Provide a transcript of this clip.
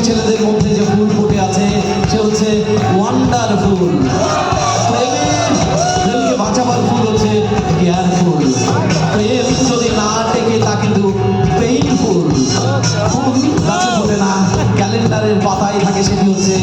ছেলেদের মধ্যে যে ফুল ফুটে আছে সে হচ্ছে ওয়ান্ডারফুল। প্রেমকে বাঁচাবার ফুল হচ্ছে কেয়ারফুল। প্রেম যদি না টেকে তা কিন্তু পেইনফুল। ফুল গাছে ফোটে না, ক্যালেন্ডারের পাতায় থাকে, সেটি হচ্ছে